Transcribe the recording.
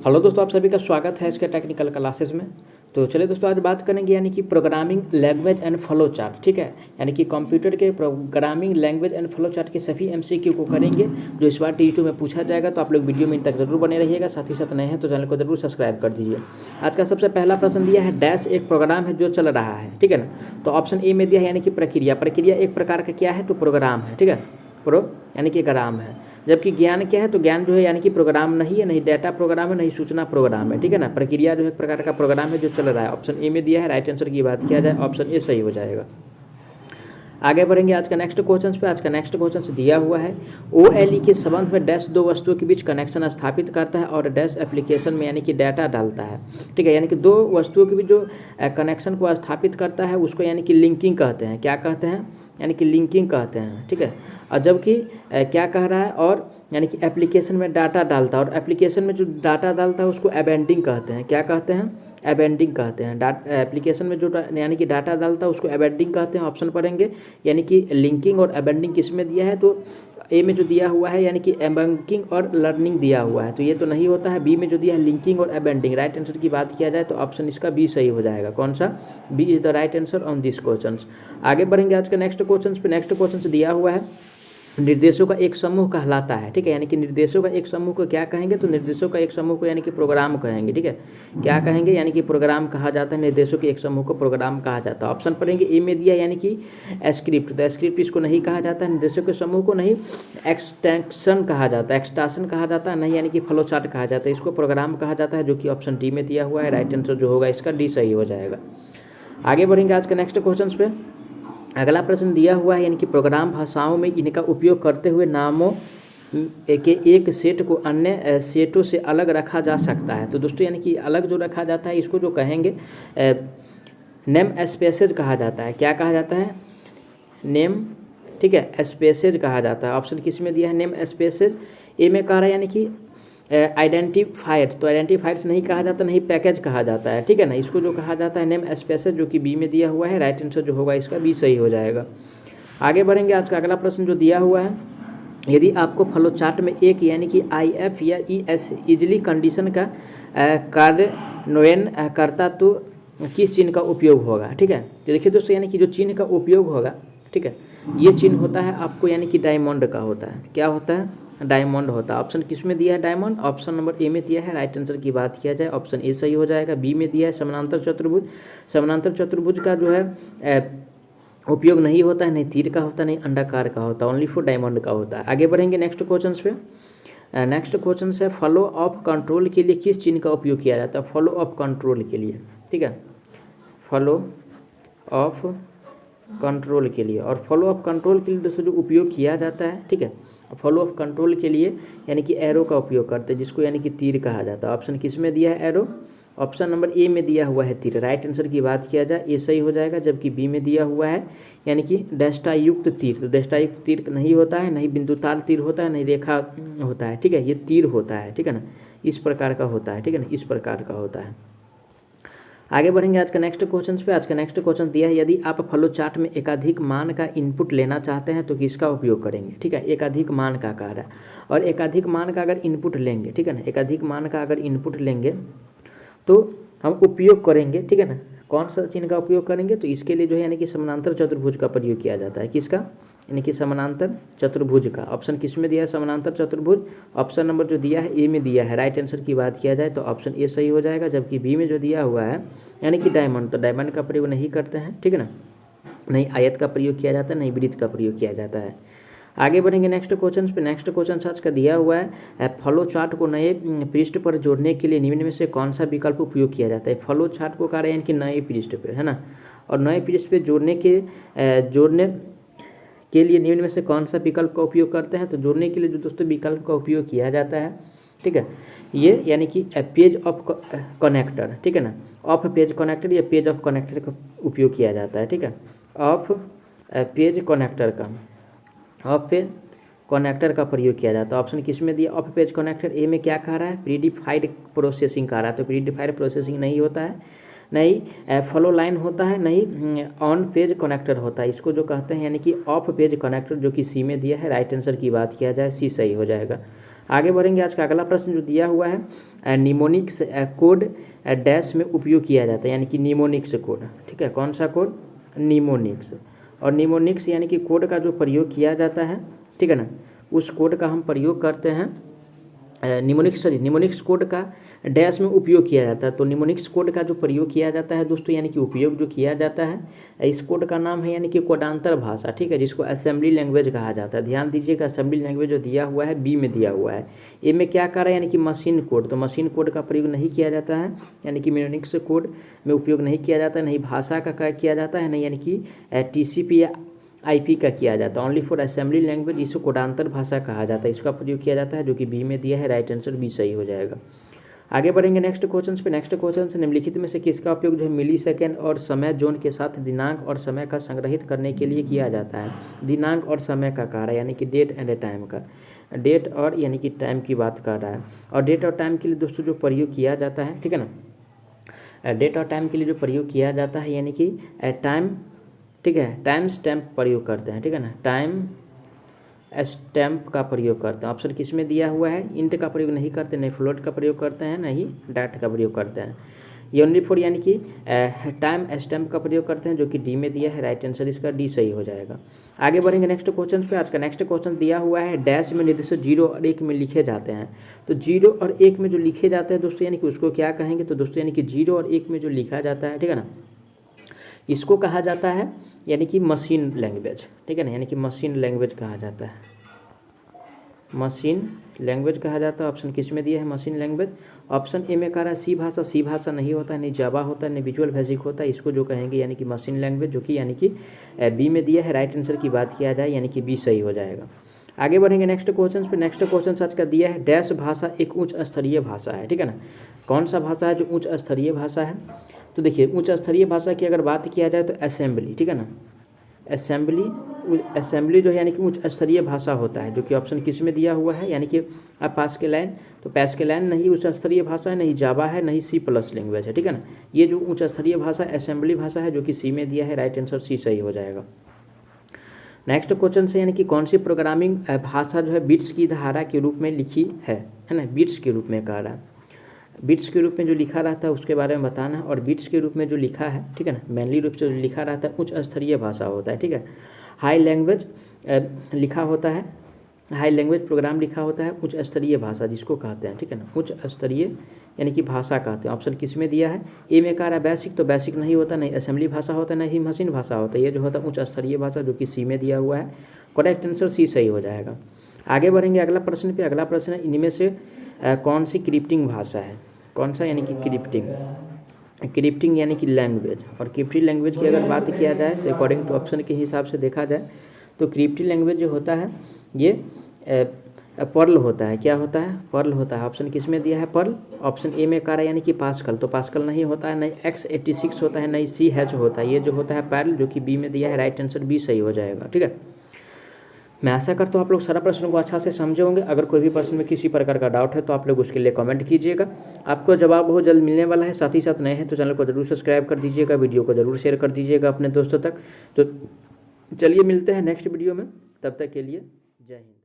Hello दोस्तों, आप सभी का स्वागत है इसके टेक्निकल क्लासेस में। तो चलिए दोस्तों, आज बात करेंगे यानी कि programming language and flow chart. ठीक है, यानी कि कंप्यूटर के programming language and flow chart के सभी एमसीक्यू को करेंगे जो इस बार टी2 में पूछा जाएगा। तो आप लोग वीडियो में इन तक जरूर बने रहिएगा। साथ ही साथ नए हैं तो चैनल को जरूर सब्सक्राइब कर दीजिए। आज का सबसे पहला प्रश्न दिया है, डैश एक प्रोग्राम है जो चल रहा है। ठीक है ना, तो ऑप्शन ए में दिया है यानी कि प्रक्रिया। प्रक्रिया एक प्रकार का क्या है, तो प्रोग्राम है। ठीक है, यानी कि ग्राम है। जबकि ज्ञान क्या है, तो ज्ञान जो है यानी कि प्रोग्राम नहीं है, नहीं डाटा प्रोग्राम है, नहीं सूचना प्रोग्राम है। ठीक है ना, प्रक्रिया जो है एक प्रकार का प्रोग्राम है जो चल रहा है। ऑप्शन ए में दिया है। राइट आंसर की बात किया जाए, ऑप्शन ए सही हो जाएगा। आगे बढ़ेंगे आज का नेक्स्ट क्वेश्चन पे। आज का नेक्स्ट क्वेश्चन दिया हुआ है, OLE के संबंध में डैश दो वस्तुओं के बीच कनेक्शन स्थापित करता है और डैश एप्लीकेशन में यानी कि डाटा डालता है। ठीक है, यानी कि दो वस्तुओं के बीच जो कनेक्शन को स्थापित करता है उसको यानी कि लिंकिंग कहते हैं। क्या कहते हैं, यानी कि लिंकिंग कहते हैं। ठीक है, और जबकि क्या कह रहा है, और यानी कि एप्लीकेशन में डाटा डालता है और एप्लीकेशन में जो डाटा डालता है उसको एबेंडिंग कहते हैं। क्या कहते हैं, एबेंडिंग कहते हैं। एप्लीकेशन में जो यानी कि डाटा डालता है उसको एबेंडिंग कहते हैं। ऑप्शन पढ़ेंगे यानी कि लिंकिंग और एबेंडिंग किस में दिया है, तो ए में जो दिया हुआ है यानी कि एबेंडिंग और लर्निंग दिया हुआ है, तो ये तो नहीं होता है। बी में जो दिया है लिंकिंग और एबेंडिंग। राइट आंसर की बात किया जाए तो ऑप्शन इसका बी सही हो जाएगा। कौन सा, B is the right answer on this question. आगे बढ़ेंगे आज के नेक्स्ट क्वेश्चन पे। नेक्स्ट क्वेश्चन दिया हुआ है, निर्देशों का एक समूह कहलाता है। ठीक है, यानी कि निर्देशों का एक समूह को क्या कहेंगे, तो निर्देशों का एक समूह को यानी कि प्रोग्राम कहेंगे। ठीक है, क्या कहेंगे, यानी कि प्रोग्राम कहा जाता है। निर्देशों के एक समूह को प्रोग्राम कहा जाता है। ऑप्शन पढ़ेंगे, ए में दिया यानी कि स्क्रिप्ट। तो स्क्रिप्ट इसको नहीं कहा जाता है, निर्देशों के समूह को नहीं एक्सटेंशन कहा जाता है, एक्सटेंशन कहा जाता है नहीं, यानी कि फ्लो चार्ट कहा जाता है। इसको प्रोग्राम कहा जाता है, जो कि ऑप्शन डी में दिया हुआ है। राइट आंसर जो होगा इसका डी सही हो जाएगा। आगे बढ़ेंगे आज के नेक्स्ट क्वेश्चन पे। अगला प्रश्न दिया हुआ है, यानी कि प्रोग्राम भाषाओं में इनका उपयोग करते हुए नामों के एक सेट को अन्य सेटों से अलग रखा जा सकता है। तो दोस्तों यानी कि अलग जो रखा जाता है इसको जो कहेंगे नेम स्पेसेज कहा जाता है। क्या कहा जाता है, नेम। ठीक है, स्पेसेज कहा जाता है। ऑप्शन किस में दिया है, नेम स्पेसेज। ए में कह रहा है यानी कि आइडेंटिफायर्स। तो आइडेंटिफायर्स नहीं कहा जाता, नहीं पैकेज कहा जाता है। ठीक है ना, इसको जो कहा जाता है नेम स्पेसेज, जो कि बी में दिया हुआ है। राइट आंसर जो होगा इसका बी सही हो जाएगा। आगे बढ़ेंगे। आज का अगला प्रश्न जो दिया हुआ है, यदि आपको फ्लो चार्ट में एक यानी कि IF या ES इजली कंडीशन का कार्यान्वयन करता तो किस चिन्ह का उपयोग होगा। ठीक है, तो देखिए दोस्तों, यानी कि जो चिन्ह का उपयोग होगा, ठीक है, ये चिन्ह होता है आपको यानी कि डायमंड का होता है। क्या होता है, डायमंड होता है। ऑप्शन किस में दिया है, डायमंड। ऑप्शन नंबर ए में दिया है। राइट आंसर की बात किया जाए ऑप्शन ए सही हो जाएगा। बी में दिया है समानांतर चतुर्भुज। समानांतर चतुर्भुज का जो है उपयोग नहीं होता है, नहीं तीर का होता है, नहीं अंडाकार का होता है, ओनली फॉर डायमंड का होता है। आगे बढ़ेंगे नेक्स्ट क्वेश्चन पे। नेक्स्ट क्वेश्चन है, फॉलो ऑफ कंट्रोल के लिए किस चिन्ह का उपयोग किया जाता है। फॉलो ऑफ कंट्रोल के लिए, ठीक है, फॉलो ऑफ कंट्रोल के लिए। और फॉलो ऑफ कंट्रोल के लिए दोस्तों जो उपयोग किया जाता है, ठीक है, फॉलो ऑफ कंट्रोल के लिए यानी कि एरो का उपयोग करते हैं, जिसको यानी कि तीर कहा जाता है। ऑप्शन किस में दिया है, एरो। ऑप्शन नंबर ए में दिया हुआ है तीर। राइट आंसर की बात किया जाए ए सही हो जाएगा। जबकि बी में दिया हुआ है यानी कि दष्टायुक्त तीर। तो दष्टायुक्त तीर नहीं होता है, नहीं बिंदुताल तीर होता है, नहीं रेखा होता है। ठीक है, ये तीर होता है। ठीक है ना, इस प्रकार का होता है। ठीक है ना, इस प्रकार का होता है। आगे बढ़ेंगे आज का नेक्स्ट क्वेश्चन पे। आज का नेक्स्ट क्वेश्चन दिया है, यदि आप फ्लो चार्ट में एकाधिक मान का इनपुट लेना चाहते हैं तो किसका उपयोग करेंगे। ठीक है, एकाधिक मान का कह रहा है, और एकाधिक मान का अगर इनपुट लेंगे, ठीक है ना, एकाधिक मान का अगर इनपुट लेंगे तो हम उपयोग करेंगे, ठीक है ना, कौन सा चिन्ह का उपयोग करेंगे, तो इसके लिए जो है यानी कि समानांतर चतुर्भुज का प्रयोग किया जाता है। किसका, यानी कि समानांतर चतुर्भुज का। ऑप्शन किस में दिया है, समानांतर चतुर्भुज। ऑप्शन नंबर जो दिया है ए में दिया है। राइट आंसर की बात किया जाए तो ऑप्शन ए सही हो जाएगा। जबकि बी में जो दिया हुआ है यानी कि डायमंड, तो डायमंड का प्रयोग नहीं करते हैं। ठीक है ना, नहीं आयत का प्रयोग किया जाता है, नहीं वृत्त का प्रयोग किया जाता है। आगे बढ़ेंगे नेक्स्ट क्वेश्चन पे। नेक्स्ट क्वेश्चन आज का दिया हुआ है, फ्लो चार्ट को नए पृष्ठ पर जोड़ने के लिए निम्न में से कौन सा विकल्प उपयोग किया जाता है। फ्लो चार्ट को कह रहे हैं कि नए पृष्ठ पे, है ना, और नए पृष्ठ पे जोड़ने के लिए निम्न में से कौन सा विकल्प का उपयोग करते हैं। तो जोड़ने के लिए जो दोस्तों विकल्प का उपयोग किया जाता है, ठीक है, ये यानी कि पेज ऑफ कनेक्टर, ठीक है ना, ऑफ पेज कनेक्टर या पेज ऑफ कनेक्टर का उपयोग किया जाता है। ठीक है, ऑफ पेज कनेक्टर का, ऑफ पेज कनेक्टर का प्रयोग किया जाता है। ऑप्शन किस में दिया, ऑफ पेज कनेक्टर। ए में क्या कह रहा है, प्रीडिफाइड प्रोसेसिंग कह रहा है, तो प्रीडिफाइड प्रोसेसिंग नहीं होता है, नहीं फॉलो लाइन होता है, नहीं ऑन पेज कनेक्टर होता है। इसको जो कहते हैं यानी कि ऑफ पेज कनेक्टर, जो कि सी में दिया है। राइट आंसर की बात किया जाए सी सही हो जाएगा। आगे बढ़ेंगे। आज का अगला प्रश्न जो दिया हुआ है, निमोनिक्स कोड डैश में उपयोग किया जाता है, यानी कि निमोनिक्स कोड, ठीक है, कौन सा कोड, निमोनिक्स। और निमोनिक्स यानी कि कोड का जो प्रयोग किया जाता है, ठीक है ना, उस कोड का हम प्रयोग करते हैं, निमोनिक्स कोड का डैश में उपयोग किया जाता है। तो निमोनिक्स कोड का जो प्रयोग किया जाता है दोस्तों, यानी कि उपयोग जो किया जाता है, इस कोड का नाम है यानी कि कोडांतर भाषा, ठीक है, जिसको असेंबली लैंग्वेज कहा जाता है। ध्यान दीजिएगा, असेंबली लैंग्वेज जो दिया हुआ है बी में दिया हुआ है। ए में क्या कह रहा है, यानी कि मशीन कोड, तो मशीन कोड का प्रयोग नहीं किया जाता है, यानी कि निमोनिक्स कोड में उपयोग नहीं किया जाता है, नहीं भाषा का किया जाता है, नहीं यानी कि TCP या IP का किया जाता है। ओनली फॉर असेंबली लैंग्वेज, जिसको कोडांतर भाषा कहा जाता है, इसका प्रयोग किया जाता है, जो कि बी में दिया है। राइट आंसर बी सही हो जाएगा। आगे बढ़ेंगे नेक्स्ट क्वेश्चन पे। नेक्स्ट क्वेश्चन से निम्नलिखित में से किसका उपयोग जो है मिली सेकेंड और समय जोन के साथ दिनांक और समय का संग्रहित करने के लिए किया जाता है। दिनांक और समय का कह रहा है, यानी कि डेट एंड टाइम का, डेट और यानी कि टाइम की बात कर रहा है। और डेट और टाइम के लिए दोस्तों जो प्रयोग किया जाता है, ठीक है ना, डेट और टाइम के लिए जो प्रयोग किया जाता है, यानी कि टाइम, ठीक है, टाइम स्टैम्प प्रयोग करते हैं, ठीक है ना, टाइम स्टैम्प का प्रयोग करते हैं। ऑप्शन किस में दिया हुआ है, इंट का प्रयोग नहीं करते, नहीं फ्लोट का प्रयोग करते हैं, नहीं डाट का प्रयोग करते हैं। ये ओनली फॉर यानी कि टाइम स्टैम्प का प्रयोग करते हैं, जो कि डी में दिया है। राइट आंसर इसका डी सही हो जाएगा। आगे बढ़ेंगे नेक्स्ट क्वेश्चन पे। आज का नेक्स्ट क्वेश्चन दिया हुआ है, डैश में निर्देशित 0 और 1 में लिखे जाते हैं। तो 0 और 1 में जो लिखे जाते हैं दोस्तों, यानी कि उसको क्या कहेंगे, तो दोस्तों यानी कि 0 और 1 में जो लिखा जाता है, ठीक है ना, इसको कहा जाता है यानी कि मशीन लैंग्वेज, ठीक है ना, यानी कि मशीन लैंग्वेज कहा जाता है, मशीन लैंग्वेज कहा जाता है। ऑप्शन किस में दिया है, मशीन लैंग्वेज। ऑप्शन ए में कह रहा है सी भाषा नहीं होता है, नहीं जावा होता है, नहीं विजुअल बेसिक होता है, इसको जो कहेंगे यानी कि मशीन लैंग्वेज, जो कि यानी कि बी में दिया है। राइट आंसर की बात किया जाए, यानी कि बी सही हो जाएगा। आगे बढ़ेंगे नेक्स्ट क्वेश्चन पे। नेक्स्ट क्वेश्चन आज का दिया है, डैश भाषा एक उच्च स्तरीय भाषा है, ठीक है ना, कौन सा भाषा है जो उच्च स्तरीय भाषा है। तो देखिए, उच्च स्तरीय भाषा की अगर बात किया जाए तो असेंबली, ठीक है ना, असेंबली जो है यानी कि उच्च स्तरीय भाषा होता है, जो कि ऑप्शन किस में दिया हुआ है, यानी कि पास्कल, तो पास्कल नहीं उच्च स्तरीय भाषा है, नहीं जावा है, नहीं C+ लैंग्वेज है, ठीक है ना। ये जो उच्च स्तरीय भाषा असेंबली भाषा है, जो कि सी में दिया है। राइट आंसर सी सही हो जाएगा। नेक्स्ट क्वेश्चन से, यानी कि कौन सी प्रोग्रामिंग भाषा जो है बिट्स की धारा के रूप में लिखी है ना, बिट्स के रूप में कह रहा है, बिट्स के रूप में जो लिखा रहता है उसके बारे में बताना है। और बिट्स के रूप में जो लिखा है, ठीक है ना, मेनली रूप से जो लिखा रहता है उच्च स्तरीय भाषा होता है, ठीक है। हाई लैंग्वेज लिखा होता है, हाई लैंग्वेज प्रोग्राम लिखा होता है उच्च स्तरीय भाषा जिसको कहते हैं, ठीक है ना, उच्च स्तरीय यानी कि भाषा कहते हैं। ऑप्शन किस में दिया है, ए में कह रहा है बेसिक, तो बेसिक नहीं होता, नहीं असेंबली भाषा होता है, नहीं मशीन भाषा होता है। ये जो होता है उच्च स्तरीय भाषा, जो कि सी में दिया हुआ है। करेक्ट आंसर सी सही हो जाएगा। आगे बढ़ेंगे अगला प्रश्न पे। अगला प्रश्न है, इनमें से कौन सी क्रिप्टिंग भाषा है, कौन सा, यानी कि क्रिप्टिंग यानी कि लैंग्वेज। और क्रिप्टिंग लैंग्वेज की अगर बात किया जाए तो अकॉर्डिंग टू ऑप्शन के हिसाब से देखा जाए तो क्रिप्टिंग लैंग्वेज जो होता है ये पर्ल होता है। क्या होता है, पर्ल होता है। ऑप्शन किस में दिया है, पर्ल। ऑप्शन ए में कह रहा है यानी कि पास्कल, तो पास्कल नहीं होता है, नहीं x86 होता है, नहीं CH होता है। ये जो होता है पर्ल, जो कि बी में दिया है। राइट आंसर बी सही हो जाएगा, ठीक है। मैं आशा करता हूँ आप लोग सारा प्रश्न को अच्छा से समझे होंगे। अगर कोई भी प्रश्न में किसी प्रकार का डाउट है तो आप लोग उसके लिए कमेंट कीजिएगा, आपको जवाब बहुत जल्द मिलने वाला है। साथ ही साथ नए हैं तो चैनल को जरूर सब्सक्राइब कर दीजिएगा, वीडियो को जरूर शेयर कर दीजिएगा अपने दोस्तों तक। तो चलिए मिलते हैं नेक्स्ट वीडियो में, तब तक के लिए जय हिंद।